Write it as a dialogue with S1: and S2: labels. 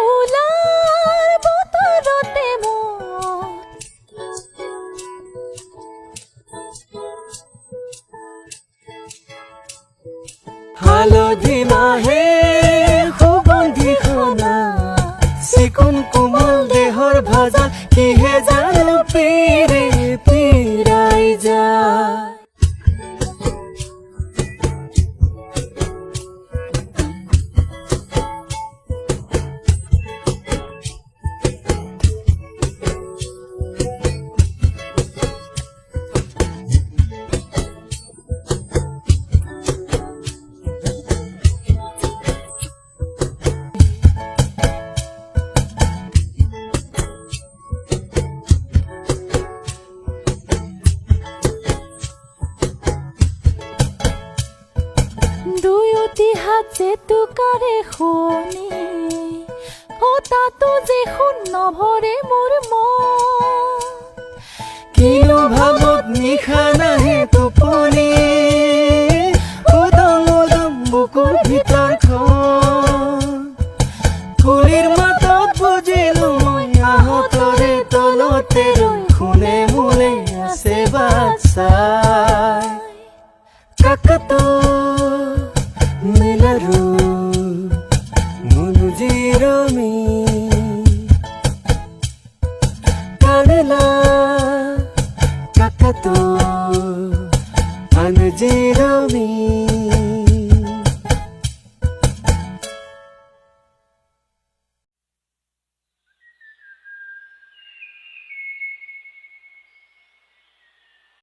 S1: ফুলাৰ বতৰতে মোৰ
S2: হালধি মাহে সুগন্ধি সনা চিকুণ কোমল দেহৰ ভজা কিহে জানো পীৰে পীৰাই যায়।
S1: দুয়োটি হাত যে তোকাৰে শুনি তাতো যে শুন নভৰে মোৰ মন
S2: কিনো ভাবত নিশা নাহে টোপনি উদং উদং বুকুৰ ভিতৰখন কুলিৰ মাতত বুজিলো মই আহঁতৰে তলতে ৰৈ শুনে মোলে আছে বাট চাই। কাকাতো মেলাৰু মুনু জিৰমি কানেলা কাকাতো